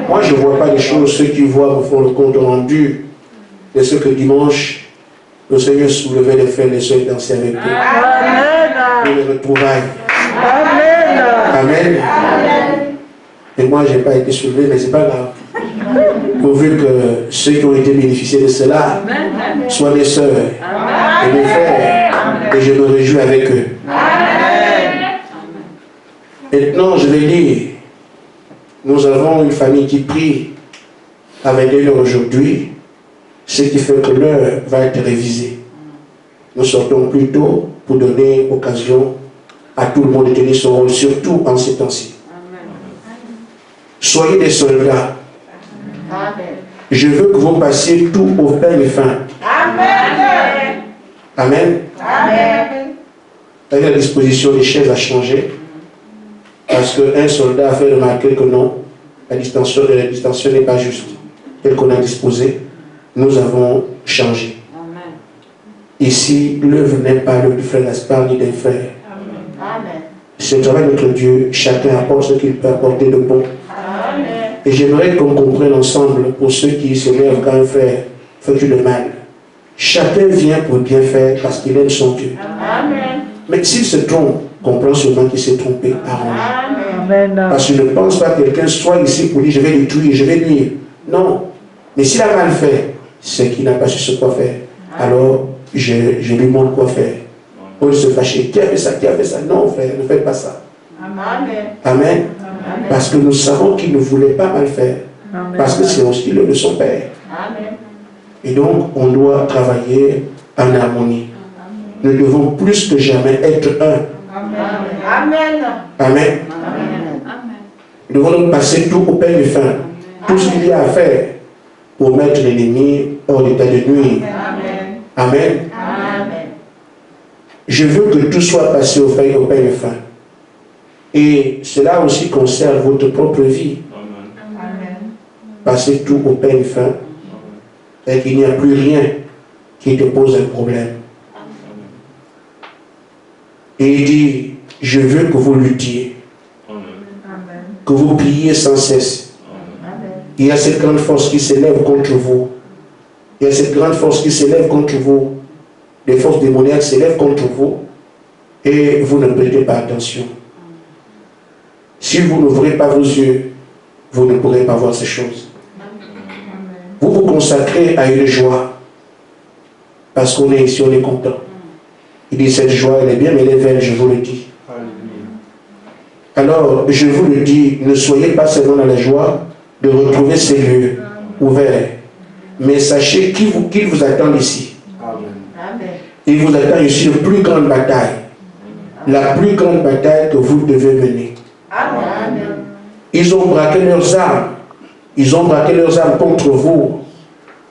Moi, je ne vois pas les choses. Ceux qui voient me font le compte rendu de ce que dimanche, le Seigneur soulevait les frères et les soeurs et dansait avec eux. Pour les retrouvailles. Amen. Et moi, je n'ai pas été soulevé, mais ce n'est pas grave. Pourvu que ceux qui ont été bénéficiés de cela soient mes soeurs et mes frères. Et je me réjouis avec eux. Maintenant, je vais dire, nous avons une famille qui prie à 21h aujourd'hui, ce qui fait que l'heure va être révisée. Nous sortons plus tôt pour donner occasion à tout le monde de tenir son rôle, surtout en ces temps-ci. Soyez des soldats. Je veux que vous passiez tout au peigne fin. Amen. La disposition des chaises a changé. Parce qu'un soldat a fait remarquer que non, la distension n'est pas juste. Telle qu'on a disposé, nous avons changé. Amen. Ici, l'œuvre n'est pas l'œuvre du frère Gaspard ni des frères. C'est le travail de notre Dieu. Chacun apporte ce qu'il peut apporter de bon. Amen. Et j'aimerais qu'on comprenne ensemble, pour ceux qui s'énervent quand un frère fait du mal. Chacun vient pour bien faire parce qu'il aime son Dieu. Amen. Mais s'il se trompe, comprends seulement qu'il s'est trompé. Amen. Parce que je ne pense pas que quelqu'un soit ici pour dire je vais détruire, je vais nuire. Non. Mais s'il a mal fait, c'est qu'il n'a pas su ce quoi faire. Alors, je lui montre quoi faire. Pour se fâcher. Qui a fait ça? Qui a fait ça? Non, frère, ne faites pas ça. Amen. Amen. Parce que nous savons qu'il ne voulait pas mal faire. Amen. Parce que c'est aussi le de son Père. Amen. Et donc, on doit travailler en harmonie. Nous devons plus que jamais être un. Amen. Amen. Nous devons donc passer tout au peigne fin. Tout ce qu'il y a à faire pour mettre l'ennemi hors d'état de nuire. Amen. Amen. Je veux que tout soit passé au peigne fin. Et cela aussi concerne votre propre vie. Amen. Passez tout au peigne fin. Et qu'il n'y a plus rien qui te pose un problème. Et il dit, je veux que vous luttiez, que vous priez sans cesse. Amen. Il y a cette grande force qui s'élève contre vous. Il y a cette grande force qui s'élève contre vous. Les forces démoniaques s'élèvent contre vous et vous ne prêtez pas attention. Si vous n'ouvrez pas vos yeux, vous ne pourrez pas voir ces choses. Vous vous consacrez à une joie parce qu'on est ici, on est content. Il dit, cette joie, elle est bien, mais elle est vaine, je vous le dis. Alors, je vous le dis, ne soyez pas seulement dans la joie de retrouver ces lieux ouverts, mais sachez qu'il vous attend ici. Amen. Il vous attend ici une plus grande bataille. La plus grande bataille que vous devez mener. Amen. Ils ont braqué leurs armes. Ils ont braqué leurs armes contre vous.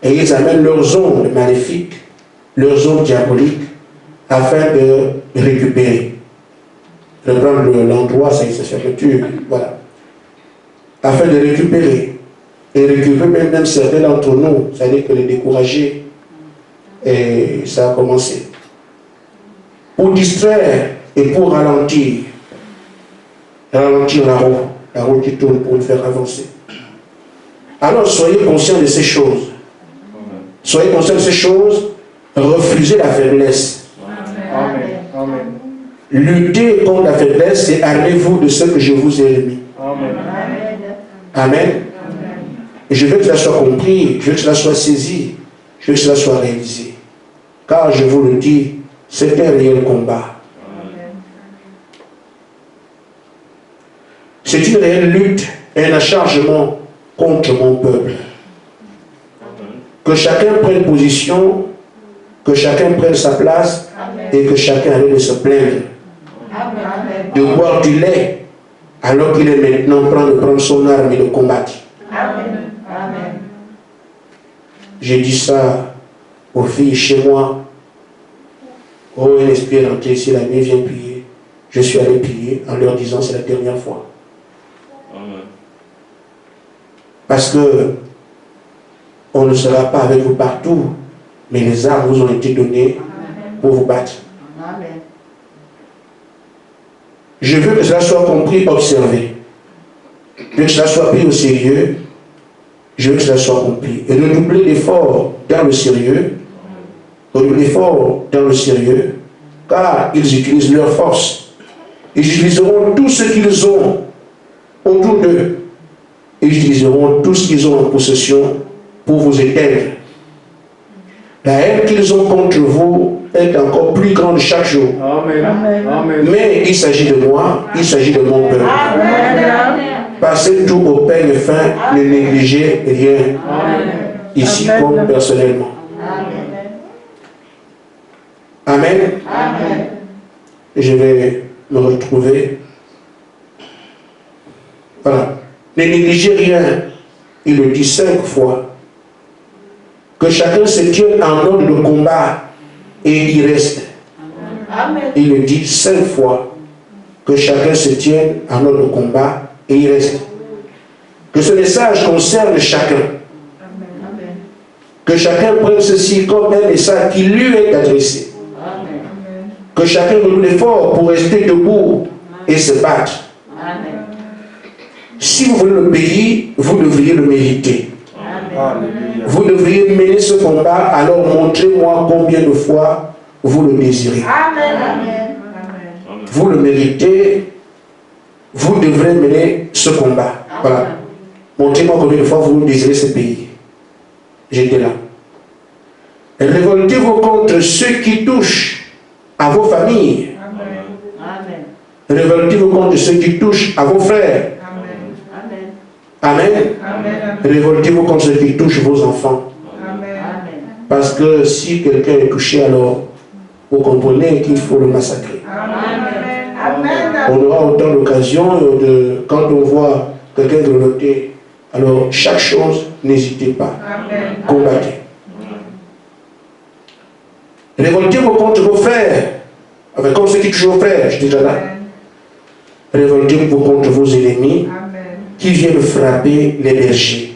Et ils amènent leurs ondes maléfiques, leurs ondes diaboliques, afin de récupérer. Je vais prendre l'endroit, c'est fermeture, voilà. Afin de récupérer. Et récupérer même certains d'entre nous, c'est-à-dire que les décourager. Et ça a commencé. Pour distraire et pour ralentir. Ralentir la roue qui tourne pour nous faire avancer. Alors soyez conscients de ces choses. Soyez conscients de ces choses. Refusez la faiblesse. Amen. Amen. Luttez contre la faiblesse et armez-vous de ce que je vous ai remis. Amen. Amen. Et je veux que cela soit compris, je veux que cela soit saisi, je veux que cela soit réalisé. Car je vous le dis, c'est un réel combat. C'est une réelle lutte et un acharnement contre mon peuple. Que chacun prenne position, que chacun prenne sa place. Amen. Et que chacun arrête de se plaindre. Amen. De boire du lait alors qu'il est maintenant de prendre son arme et de combattre. Amen. Amen. J'ai dit ça aux filles chez moi. Oh, un esprit est rentré ici, la nuit vient prier. Je suis allé prier en leur disant c'est la dernière fois. Amen. Parce que on ne sera pas avec vous partout, mais les armes vous ont été données pour vous battre. Amen. Je veux que cela soit compris, observé. Je veux que cela soit pris au sérieux. Je veux que cela soit accompli. Et redoubler l'effort dans le sérieux. Redoubler l'effort dans le sérieux. Car ils utilisent leur force. Ils utiliseront tout ce qu'ils ont autour d'eux. Ils utiliseront tout ce qu'ils ont en possession pour vous éteindre. La haine qu'ils ont contre vous est encore plus grande chaque jour. Amen. Amen. Mais il s'agit de moi, il s'agit de mon peuple. Passez tout au peigne fin, ne négligez rien. Amen. Ici comme personnellement. Amen. Amen. Je vais me retrouver. Voilà. Ne négligez rien. Il le dit 5 fois. Que chacun se tienne en ordre de combat et y reste. Amen. Il le dit 5 fois. Que chacun se tienne en ordre de combat et y reste. Que ce message concerne chacun. Amen. Que chacun prenne ceci comme un message qui lui est adressé. Amen. Que chacun renoue l'effort pour rester debout et se battre. Amen. Si vous voulez le pays, vous devriez le mériter. Amen. Vous devriez mener ce combat, alors montrez-moi combien de fois vous le désirez. Amen. Vous le méritez, vous devrez mener ce combat. Voilà. Montrez-moi combien de fois vous désirez ce pays. J'étais là. Révoltez-vous contre ceux qui touchent à vos familles. Amen. Révoltez-vous contre ceux qui touchent à vos frères. Amen. Amen. Révoltez-vous contre ceux qui touchent vos enfants. Amen. Parce que si quelqu'un est touché, alors vous comprenez qu'il faut le massacrer. Amen. On aura autant d'occasions de, quand on voit quelqu'un grelotté, alors chaque chose, n'hésitez pas. Amen. Combattez. Révoltez-vous contre vos frères. Enfin, comme ceux qui touchent vos frères, je dis déjà là. Révoltez-vous contre vos ennemis qui viennent frapper les bergers.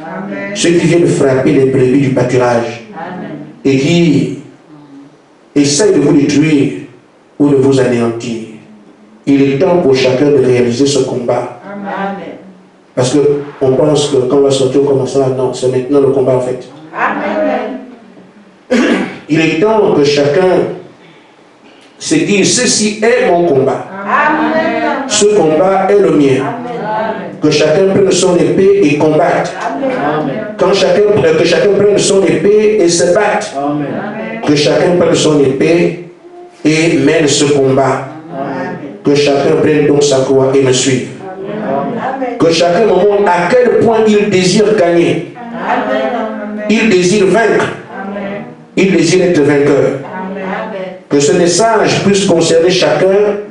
Amen. Ceux qui viennent frapper les brebis du pâturage. Amen. Et qui essayent de vous détruire ou de vous anéantir. Il est temps pour chacun de réaliser ce combat. Amen. Parce qu'on pense que quand on va sortir, on commence à... Non, c'est maintenant le combat en fait. Amen. Il est temps que chacun se dise, ceci est mon combat. Amen. Ce combat est le mien. Amen. Que chacun prenne son épée et combatte. Amen. Que chacun prenne son épée et se batte. Amen. Que chacun prenne son épée et mène ce combat. Que chacun prenne donc sa croix et me suive. Amen. Que chacun me montre à quel point il désire gagner. Amen. Il désire vaincre. Amen. Il désire être vainqueur. Amen. Que ce message puisse concerner chacun.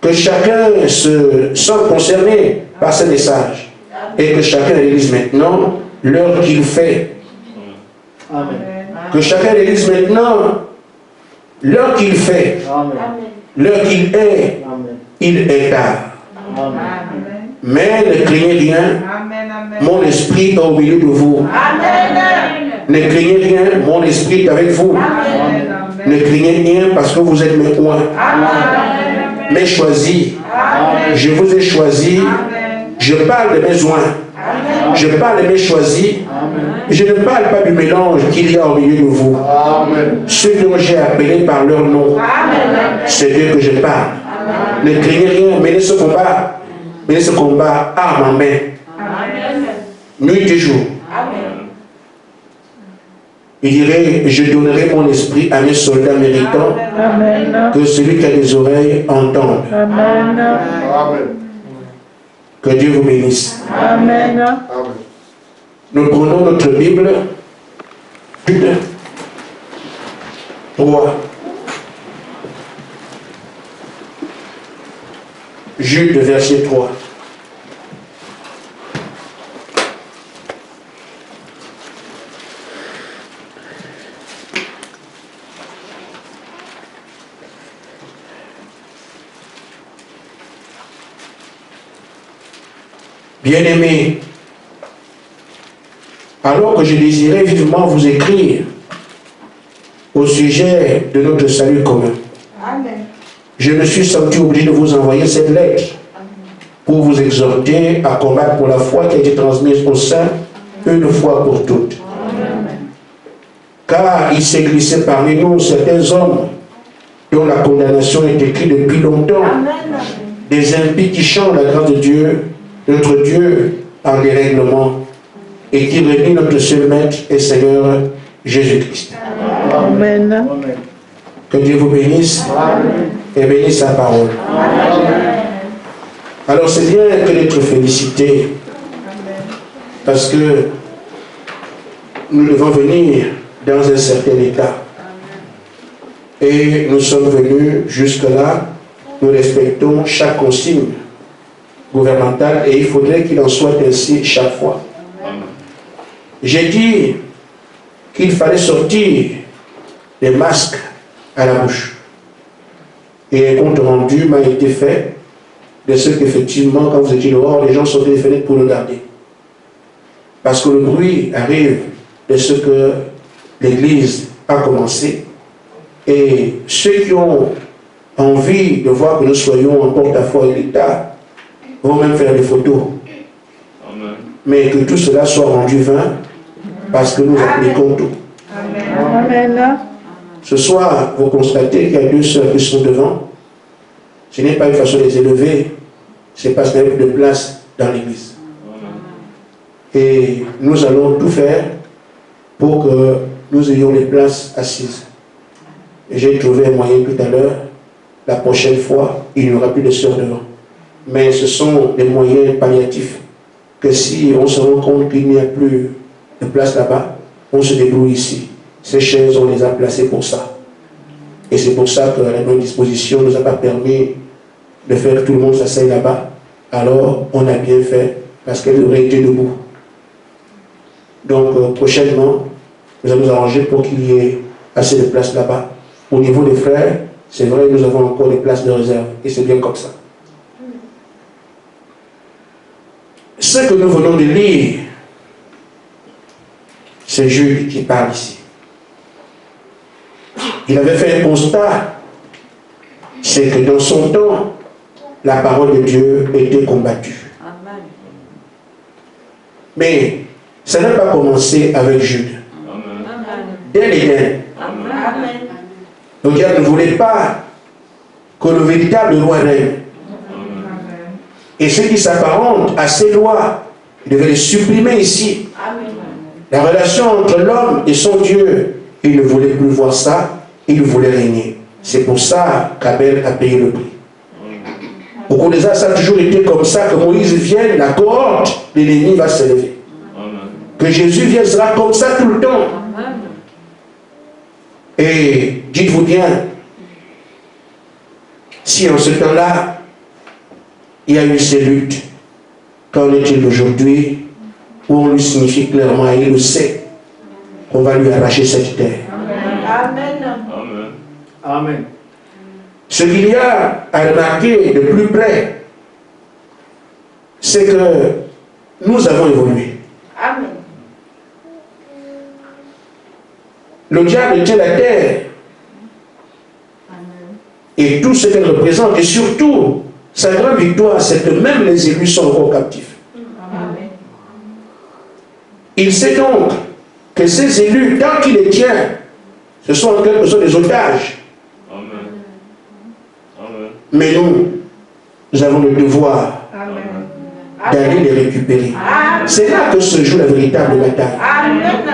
Que chacun se sente concerné par ce message. Et que chacun réalise maintenant l'heure qu'il fait. Amen. Que chacun réalise maintenant l'heure qu'il fait. Amen. L'heure qu'il est. Amen. Il est tard. Amen. Mais ne craignez rien. Mon esprit est au milieu de vous. Ne craignez rien. Mon esprit est avec vous. Ne craignez rien parce que vous êtes mes oins. Mes choisis. Je vous ai choisis. Je parle de mes oins. Je parle de mes choisis. Je ne parle pas du mélange qu'il y a au milieu de vous. Amen. Ceux dont j'ai appelé par leur nom. C'est d'eux que je parle. Ne craignez rien. Menez ce combat. Menez ce combat arme en main. Nuit et jour. Il dirait, je donnerai mon esprit à mes soldats méritants. Que celui qui a des oreilles entende. Amen. Que Dieu vous bénisse. Amen. Nous prenons notre Bible. Jude 3. Jude verset 3. Bien-aimés, alors que je désirais vivement vous écrire au sujet de notre salut commun, je me suis senti obligé de vous envoyer cette lettre pour vous exhorter à combattre pour la foi qui a été transmise au sein une fois pour toutes. Car il s'est glissé parmi nous certains hommes dont la condamnation est écrite depuis longtemps. Des impies qui changent la grâce de Dieu, notre Dieu, en dérèglement et qui réunit notre seul Maître et Seigneur Jésus-Christ. Amen. Que Dieu vous bénisse et bénisse sa parole. Alors c'est bien que d'être félicité parce que nous devons venir dans un certain état. Et nous sommes venus jusque-là, nous respectons chaque consigne gouvernementale et il faudrait qu'il en soit ainsi chaque fois. J'ai dit qu'il fallait sortir des masques à la bouche. Et un compte rendu m'a été fait de ce qu'effectivement, quand vous étiez dehors, les gens sortaient des fenêtres pour regarder. Parce que le bruit arrive de ce que l'Église a commencé. Et ceux qui ont envie de voir que nous soyons en porte-à-faux avec l'État vont même faire des photos. Amen. Mais que tout cela soit rendu vain parce que nous appliquons tout. Amen. Ce soir, vous constatez qu'il y a deux sœurs qui sont devant. Ce n'est pas une façon de les élever, c'est parce qu'il n'y a plus de place dans l'église. Et nous allons tout faire pour que nous ayons des places assises. J'ai trouvé un moyen tout à l'heure. La prochaine fois, il n'y aura plus de sœurs devant. Mais ce sont des moyens palliatifs que si on se rend compte qu'il n'y a plus de place là-bas, on se débrouille ici. Ces chaises, on les a placées pour ça. Et c'est pour ça que la bonne disposition ne nous a pas permis de faire que tout le monde s'asseye là-bas. Alors, on a bien fait parce qu'elle aurait été debout. Donc, prochainement, nous allons nous arranger pour qu'il y ait assez de place là-bas. Au niveau des frères, c'est vrai, nous avons encore des places de réserve. Et c'est bien comme ça. Ce que nous venons de lire, c'est Jude qui parle ici. Il avait fait un constat, c'est que dans son temps, la parole de Dieu était combattue. Amen. Mais ça n'a pas commencé avec Jude. Amen. Dès l'Éden, le diable ne voulait pas que le véritable roi règne. Et ceux qui s'apparentent à ces lois, il devait les supprimer ici. Amen. La relation entre l'homme et son Dieu, il ne voulait plus voir ça. Il voulait régner. C'est pour ça qu'Abel a payé le prix. Au cours des âges, ça a toujours été comme ça, que Moïse vienne, la cohorte, l'ennemi va s'élever. Que Jésus vienne, sera comme ça tout le temps. Amen. Et dites-vous bien, si en ce temps-là, il y a eu ces luttes, qu'en est-il aujourd'hui, où on lui signifie clairement, et il le sait, qu'on va lui arracher cette terre. Amen. Amen. Ce qu'il y a à remarquer de plus près, c'est que nous avons évolué. Amen. Le diable tient la terre. Amen. Et tout ce qu'elle représente, et surtout, sa grande victoire, c'est que même les élus sont encore captifs. Amen. Il sait donc que ces élus, tant qu'il les tient, ce sont en quelque sorte des otages. Amen. Amen. Mais nous avons le devoir d'aller les récupérer. C'est là que se joue la véritable bataille. Amen.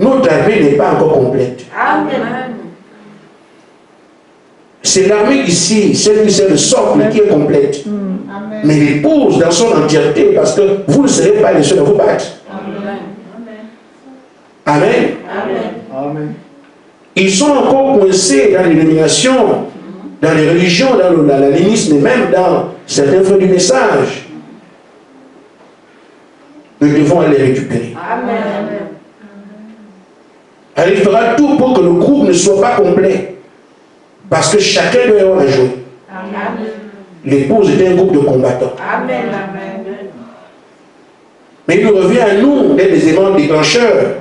Notre armée n'est pas encore complète. Amen. C'est l'armée ici, celle qui sert le socle, qui est complète. Amen. Mais l'épouse dans son entièreté, parce que vous ne serez pas les seuls à vous battre. Amen. Amen. Amen. Amen. Ils sont encore coincés dans l'illumination, dans les religions, dans l'animisme et même dans certains faits du message. Nous devons aller récupérer. Amen. Alors il fera tout pour que le groupe ne soit pas complet. Parce que chacun doit avoir à jouer. L'épouse est un groupe de combattants. Amen. Mais il nous revient à nous d'être des éléments déclencheurs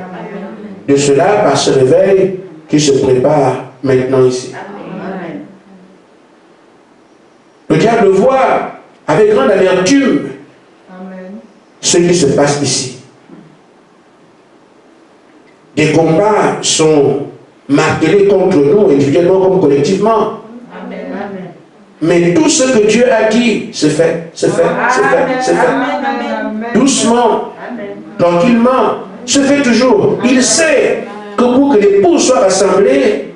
de cela par ce réveil qui se prépare maintenant ici. Amen. Le diable voit avec grande amertume Amen. ce qui se passe ici. Des combats sont martelés contre nous, individuellement comme collectivement. Amen. Mais tout ce que Dieu a dit se fait, se fait, se fait, se fait. Amen. Doucement, Amen. tranquillement, se fait toujours. Il sait que pour que l'épouse soit rassemblée,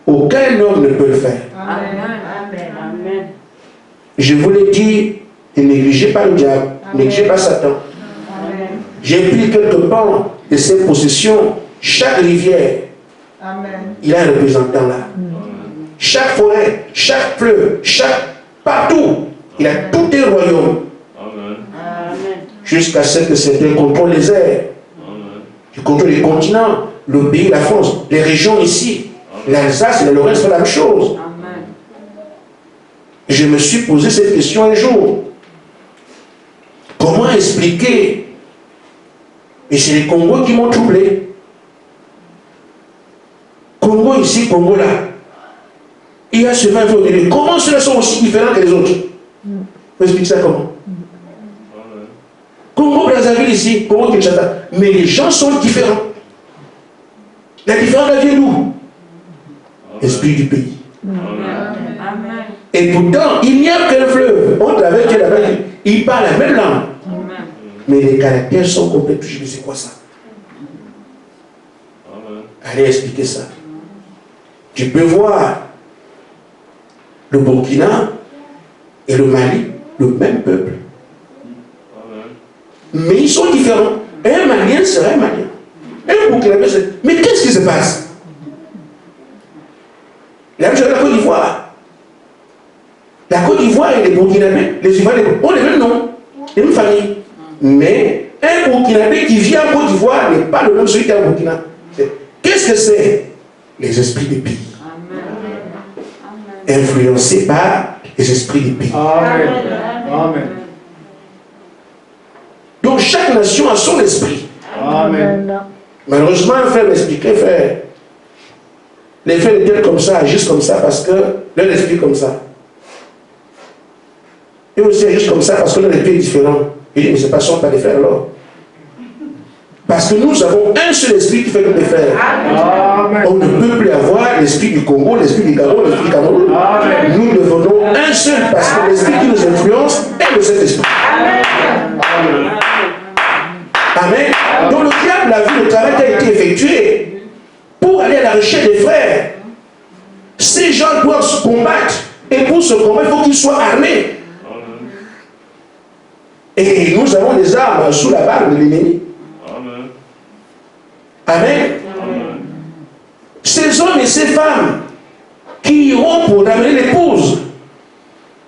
aucun homme ne peut le faire. Amen. Je vous l'ai dit, ne négligez pas le diable, ne négligez pas Satan. J'ai pris quelques pans de ses possessions. Chaque rivière, Amen. il a un représentant là. Chaque forêt, chaque fleuve, partout, il a tout un royaume. Jusqu'à ce que certains contrôlent les airs, qui contrôlent les continents, le pays, la France, les régions ici, l'Alsace et la Lorraine, c'est la même chose. Je me suis posé cette question un jour. Comment expliquer? Et c'est les Congos qui m'ont troublé. Congo ici, Congo là. Il y a ce même fait. Comment ceux-là sont aussi différents que les autres? On explique ça comment? Congo Brazzaville ici, Congo Kinshasa. Mais les gens sont différents. La différence vient d'où? L'esprit du pays. Et pourtant, il n'y a qu'un fleuve. On travaille là-bas, ils parlent la même langue. Mais les caractères sont complètement. Je me dis, c'est quoi ça? Allez expliquer ça. Tu peux voir le Burkina et le Mali, le même peuple. Mais ils sont différents. Un Malien serait un Malien. Un Burkinabé serait... Mais qu'est-ce qui se passe? La même chose avec la Côte d'Ivoire. La Côte d'Ivoire et les Burkinabés, les Ivoiriens ont les mêmes noms, les mêmes familles. Mais un Burkinabé qui vit en Côte d'Ivoire n'est pas le même celui qui est en Burkina. Qu'est-ce que c'est? Les esprits des pays. Influencés par les esprits des pays. Amen. Amen. Donc chaque nation a son esprit. Amen. Malheureusement, un frère m'expliquait, frère, les frères étaient comme ça, agissent comme ça parce que leur esprit est comme ça. Et aussi agissent comme ça parce que leur esprit est différent. Il dit, mais ce ne sont pas des frères alors. Parce que nous avons un seul esprit qui fait comme des frères. Amen. On ne peut plus avoir l'esprit du Congo, l'esprit du Gabon, l'esprit du Cameroun. Amen. Nous devenons un seul parce que l'esprit qui nous influence est le Saint-Esprit. Amen. Amen. Donc le diable a vu le travail qui a été effectué pour aller à la recherche des frères. Ces gens doivent se combattre. Et pour se combattre, il faut qu'ils soient armés. Et nous avons des armes sous la barre de l'ennemi. Amen. Ces hommes et ces femmes qui iront pour amener l'épouse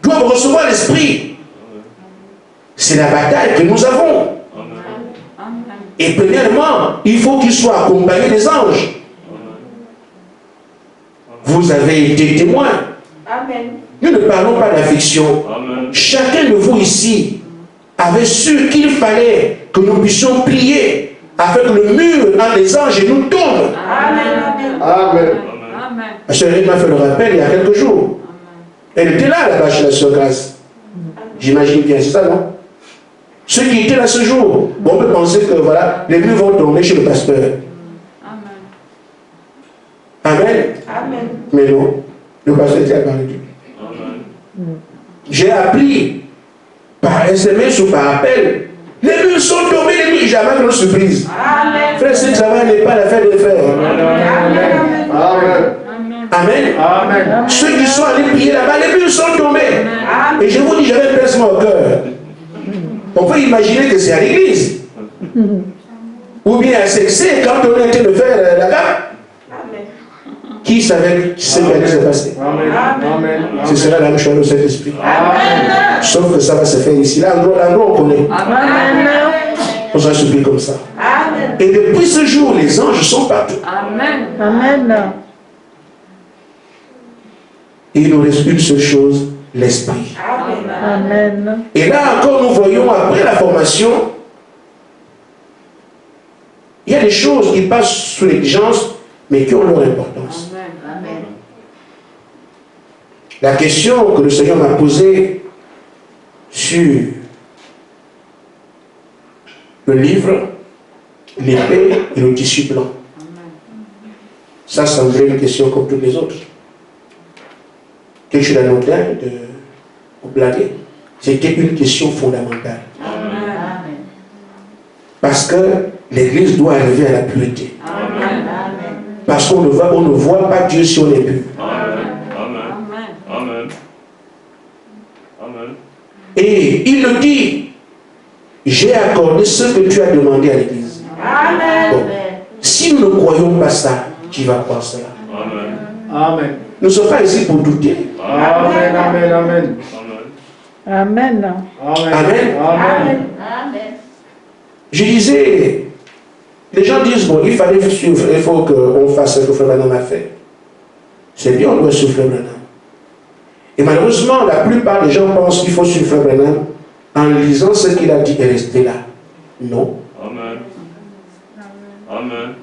doivent recevoir l'esprit. C'est la bataille que nous avons. Et premièrement, il faut qu'ils soient accompagnés des anges. Vous avez été témoins. Amen. Nous ne parlons pas d'affliction. Chacun de vous ici avait su qu'il fallait que nous puissions prier afin que le mur entre les anges nous tombe. Amen. Amen. Ma soeur m'a fait le rappel il y a quelques jours. Elle était là, là-bas chez la soeur Grâce. J'imagine bien, c'est ça, non? Ceux qui étaient là ce jour, bon, on peut penser que voilà, les murs vont tomber chez le pasteur. Amen. Amen. Mais non, le pasteur était à parler de lui. J'ai appris par SMS ou par appel. Les murs sont tombés, les murs, jamais une surprise. Amen. Frère, ce travail n'est pas l'affaire de faire. Amen. Amen. Amen. Ceux qui sont allés prier là-bas, les murs sont tombés. Et je vous dis, j'avais un pincement au cœur. On peut imaginer que c'est à l'église. Ou bien à Sexé, quand on était de faire là-bas. Qui savait ce qui allait se passer? Amen. Ce sera la même chose au Saint-Esprit. Sauf que ça va se faire ici. Là, on connaît. On va subir comme ça. Amen. Et depuis ce jour, les anges sont partout. Amen. Et il nous reste une seule chose, l'Esprit. Amen. Et là encore, nous voyons, après la formation, il y a des choses qui passent sous l'exigence, mais qui ont leur importance. La question que le Seigneur m'a posée, sur le livre, l'épée et le tissu blanc. Ça semblait une question comme toutes les autres. Quelque chose d'anodin, de blaguer. C'était une question fondamentale. Parce que l'Église doit arriver à la pureté. Parce qu'on ne voit pas Dieu si on est pur. Et il le dit, j'ai accordé ce que tu as demandé à l'Église. Bon, si nous ne croyons pas ça, qui va croire cela? Amen. Nous ne sommes pas ici pour douter. Amen. Amen. Amen. Amen. Amen. Amen. Je disais, les gens disent, bon, il fallait suivre, il faut qu'on fasse ce que Frère Branham a fait. C'est bien, on doit suivre Frère Branham. Et malheureusement, la plupart des gens pensent qu'il faut suivre Frère Branham en lisant ce qu'il a dit et rester là. Non. Amen. Amen.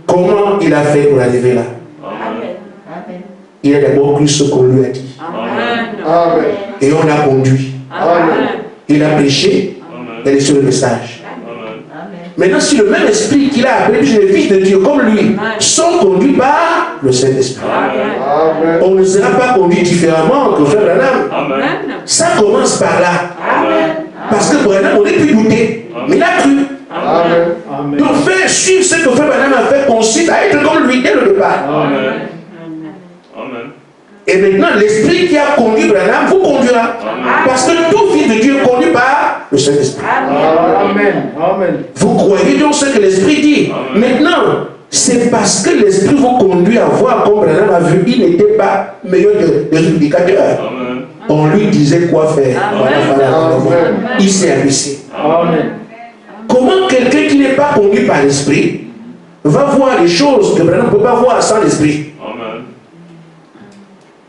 Comment il a fait pour arriver là? Amen. Il a d'abord cru ce qu'on lui a dit. Amen. Et on l'a conduit. Amen. Il a prêché, il a laissé le message. Amen. Maintenant, si le même esprit qu'il a appelé les fils de Dieu comme lui sont conduits par le Saint-Esprit, Amen. on ne sera pas conduit différemment que Frère Branham. Amen. Ça commence par là. Amen. Parce que Branham aurait pu douter, mais il a cru. Amen. Amen. Donc faire suivre ce que Frère Branham a fait consiste à être comme lui dès le départ. Amen. Amen. Et maintenant, l'esprit qui a conduit Branham vous conduira. Amen. Parce que tout fils de Dieu est conduit par le Saint-Esprit. Amen. Amen. Vous croyez donc ce que l'esprit dit. Amen. Maintenant, c'est parce que l'esprit vous conduit à voir comme Branham a vu, il n'était pas meilleur des prédicateurs. Amen. On lui disait quoi faire. Amen. Voilà. Il s'est abaissé. Amen. Comment quelqu'un qui n'est pas conduit par l'esprit va voir les choses que Branham ne peut pas voir sans l'esprit? Amen.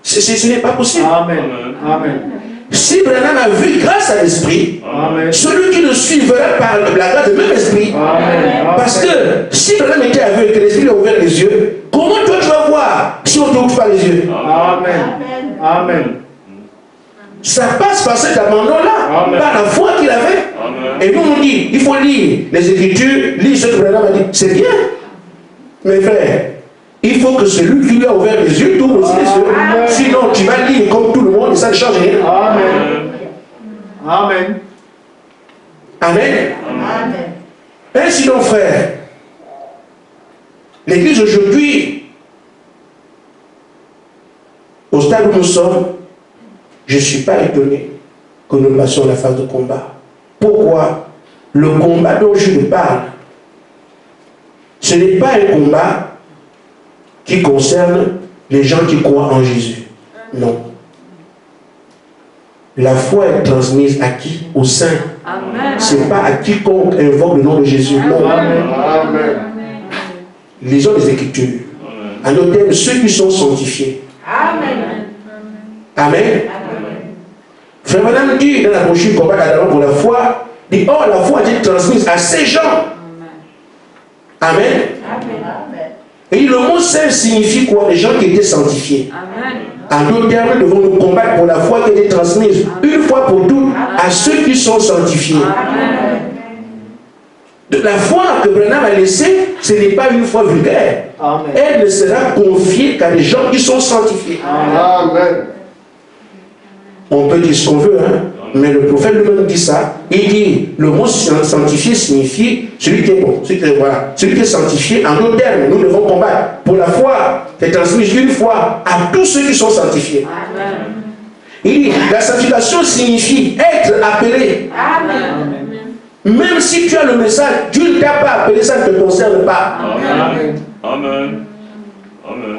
Ce n'est pas possible. Amen. Amen. Si Branham a vu grâce à l'esprit, Amen. celui qui le suivra par la grâce du même esprit. Amen. Parce que si Branham était aveugle et que l'esprit lui a ouvert les yeux, comment toi tu vas voir si on ne t'ouvre pas les yeux? Amen. Amen. Ça passe par cet abandon-là, Amen. par la foi qu'il avait. Amen. Et nous on dit, il faut lire les Écritures, lire ce que Branham a dit. C'est bien. Mes frères, il faut que celui qui lui a ouvert les yeux t'ouvre aussi les yeux. Amen. Sinon, tu vas lire comme tout le monde et ça ne change rien. Amen. Amen. Amen. Ainsi donc, frère, l'Église aujourd'hui, au stade où nous sommes, je ne suis pas étonné que nous passions la phase de combat. Pourquoi? Le combat dont je te parle, ce n'est pas un combat qui concerne les gens qui croient en Jésus. Non. La foi est transmise à qui? Au saint. Ce n'est pas à quiconque invoque le nom de Jésus. Non. Amen. Lisons les Écritures. En d'autres termes, ceux qui sont sanctifiés. Amen. Frère Madame dit dans la brochure combat d'Adam pour la foi, dit, oh, la foi a été transmise à ces gens. Amen. Et le mot saint signifie quoi? Les gens qui étaient sanctifiés. En d'autres termes, nous devons nous combattre pour la foi qui a été transmise une fois pour toutes à ceux qui sont sanctifiés. De la foi que Branham a laissée, ce n'est pas une foi vulgaire. Amen. Elle ne sera confiée qu'à des gens qui sont sanctifiés. Amen. On peut dire ce qu'on veut, hein? Mais le prophète lui-même dit ça. Il dit, le mot sanctifié signifie celui qui est bon, celui qui est sanctifié. En d'autres termes, nous devons combattre pour la foi qui est transmise une fois à tous ceux qui sont sanctifiés. Il dit, la sanctification signifie être appelé. Même si tu as le message, Dieu ne t'a pas appelé, ça ne te concerne pas. Amen. Amen. Amen.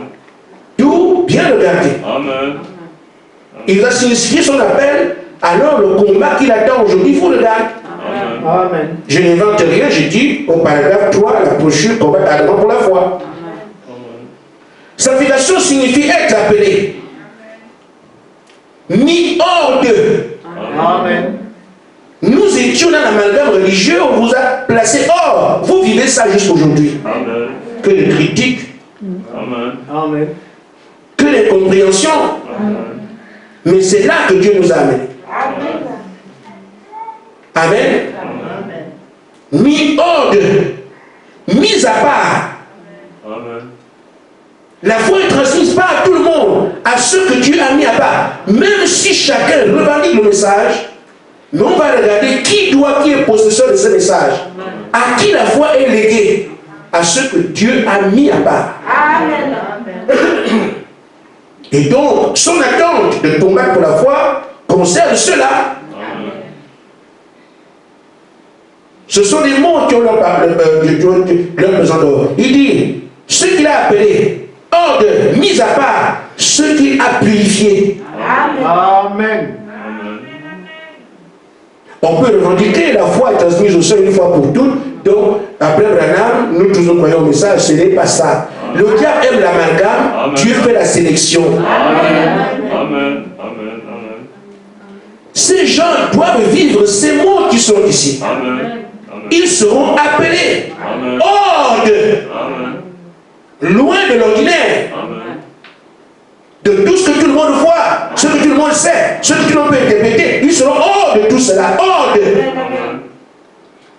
Tout bien le garder. Amen. Il va signifier son appel, alors le combat qu'il attend aujourd'hui, il faut le garder. Amen. Amen. Je n'invente rien, je dis au paragraphe 3, la brochure combat allemand pour la foi. Sanctification signifie être appelé, mis hors d'eux. Amen. Nous étions dans l'amalgame religieux, on vous a placé hors. Vous vivez ça jusqu'aujourd'hui. Amen. Que les critiques, Amen. Amen. que les compréhensions. Amen. Mais c'est là que Dieu nous a amenés. Amen. Mis hors de, mis à part. Amen. La foi est transmise pas à tout le monde, à ceux que Dieu a mis à part. Même si chacun revendique le message, mais on va regarder qui est possesseur de ce message. À qui la foi est léguée? À ceux que Dieu a mis à part. Amen. Et donc, son attente de combattre pour la foi concerne ceux-là. Ce sont des mots qui ont leur pesant d'or. Il dit, ceux qu'il a appelés, hors de, mis à part, ceux qu'il a purifiés. Amen. On peut revendiquer la foi est transmise au seul une fois pour toutes. Donc, après Branham, nous tous nous croyons au message, ce n'est pas ça. Le diable aime l'amalgame, Dieu fait la sélection. Amen. Amen. Amen. Ces gens doivent vivre ces mots qui sont ici. Amen. Ils seront appelés Amen. hors de, Amen. loin de l'ordinaire, Amen. de tout ce que tout le monde voit, ce que tout le monde sait, ce que tout le monde peut interpréter. Ils seront hors de tout cela, hors de.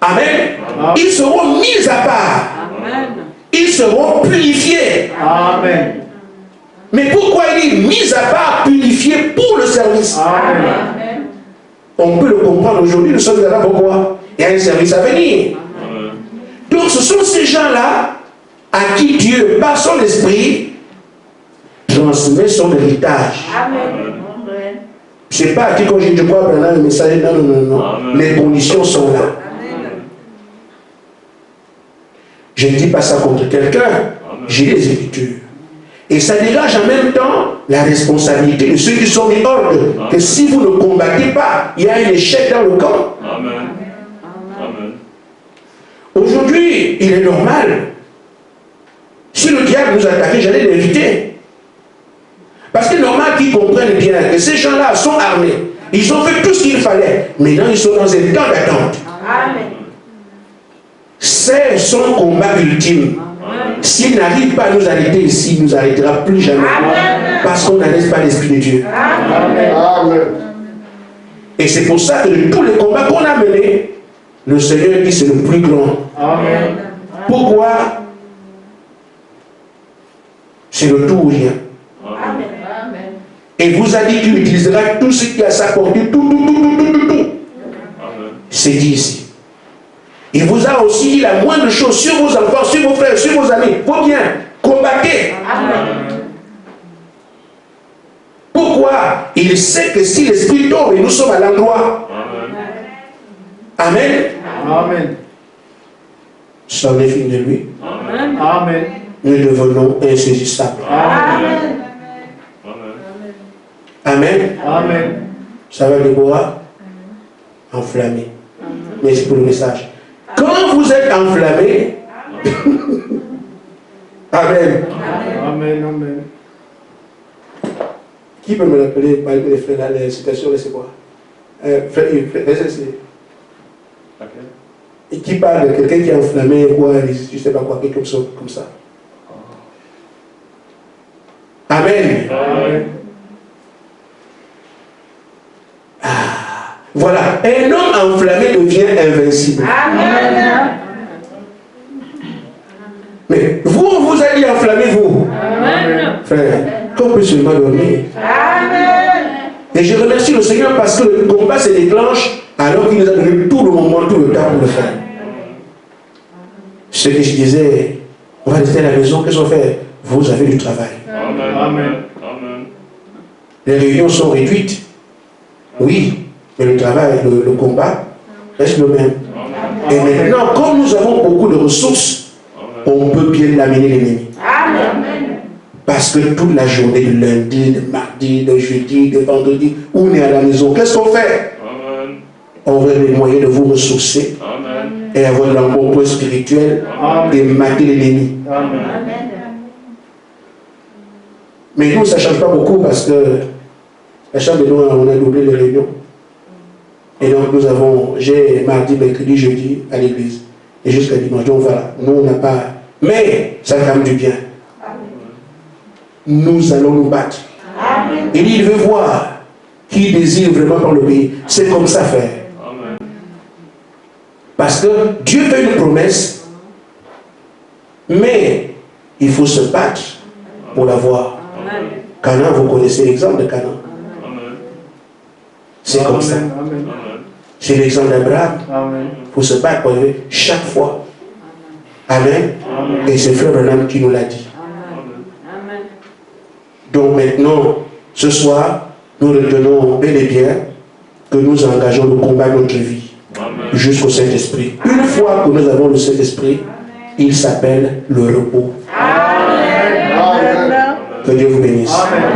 Amen. Ils seront mis à part. Amen. Ils seront purifiés. Amen. Mais pourquoi il dit mis à part, purifiés pour le service? Amen. On peut le comprendre aujourd'hui, nous sommes là pourquoi? Il y a un service à venir. Amen. Donc ce sont ces gens-là à qui Dieu, par son esprit, transmet son héritage. Amen. Je ne sais pas à qui quand je crois pendant le message, non. Amen. Les conditions sont là. Je ne dis pas ça contre quelqu'un. J'ai les Écritures. Et ça dégage en même temps la responsabilité de ceux qui sont mis hors de. Que si vous ne combattez pas, il y a un échec dans le camp. Amen. Amen. Aujourd'hui, il est normal. Si le diable nous attaquait, j'allais l'éviter. Parce que c'est normal qu'ils comprennent bien que ces gens-là sont armés. Ils ont fait tout ce qu'il fallait. Maintenant, ils sont dans un temps d'attente. Amen. C'est son combat ultime. S'il n'arrive pas à nous arrêter ici, il ne nous arrêtera plus jamais. Amen. Parce qu'on n'arrête pas l'Esprit de Dieu. Amen. Et c'est pour ça que de tous les combats qu'on a menés, le Seigneur dit c'est le plus grand. Amen. Pourquoi? C'est le tout ou rien. Amen. Et vous a dit qu'il utilisera tout ce qui est à sa portée, tout. Amen. C'est dit ici. Il vous a aussi dit la moindre chose sur vos enfants, sur vos frères, sur vos amis. Faut bien, combattez. Amen. Pourquoi? Il sait que si l'esprit tombe et nous sommes à l'endroit. Amen. Amen. C'en est fini de lui. Amen. Amen. Nous devenons insaisissables. Amen. Amen. Amen. Ça va, Déborah? Enflammé. Merci pour le message. Quand vous êtes enflammé, Amen. Amen. Amen. Qui peut me rappeler par les frères là, les citations, laissez-moi. Frère Yves, et qui parle de quelqu'un qui est enflammé, quoi, je ne sais pas quoi, quelque chose comme ça. Amen. Amen. Voilà, un homme enflammé devient invincible. Amen. Mais vous allez enflammer, vous. Amen. Frère, qu'on peut seulement dormir. Amen. Et je remercie le Seigneur parce que le combat se déclenche alors qu'il nous a donné tout le moment, tout le temps pour le faire. Ce que je disais, on va rester à la maison, qu'est-ce qu'on fait? Vous avez du travail. Amen. Amen. Amen. Les réunions sont réduites. Oui, mais le travail, le combat reste le même. Et maintenant, comme nous avons beaucoup de ressources, on peut bien laminer l'ennemi. Amen. Parce que toute la journée, de lundi, de mardi, de jeudi, de vendredi, on est à la maison. Qu'est-ce qu'on fait? Amen. On veut les moyens de vous ressourcer Amen. et avoir de l'amour spirituel et mater l'ennemi. Amen. Mais nous, ça ne change pas beaucoup parce que la chambre de nous, on a doublé les réunions. Et donc, j'ai mardi, mercredi, jeudi à l'église. Et jusqu'à dimanche, donc voilà. Nous, on n'a pas. Mais ça fait quand même du bien. Nous allons nous battre. Amen. Et il veut voir qui désire vraiment par le pays. C'est comme ça faire. Amen. Parce que Dieu fait une promesse, mais il faut se battre pour l'avoir. Canaan, vous connaissez l'exemple de Canaan. Amen. C'est comme ça. Amen. Amen. C'est l'exemple d'Abraham. Amen. Il faut se battre pour arriver chaque fois. Amen. Amen. Et c'est Frère Branham qui nous l'a dit. Amen. Donc maintenant, ce soir, nous retenons bel et bien que nous engageons le combat de notre vie Amen. jusqu'au Saint-Esprit. Une fois que nous avons le Saint-Esprit, il s'appelle le repos. Amen. Que Dieu vous bénisse. Amen.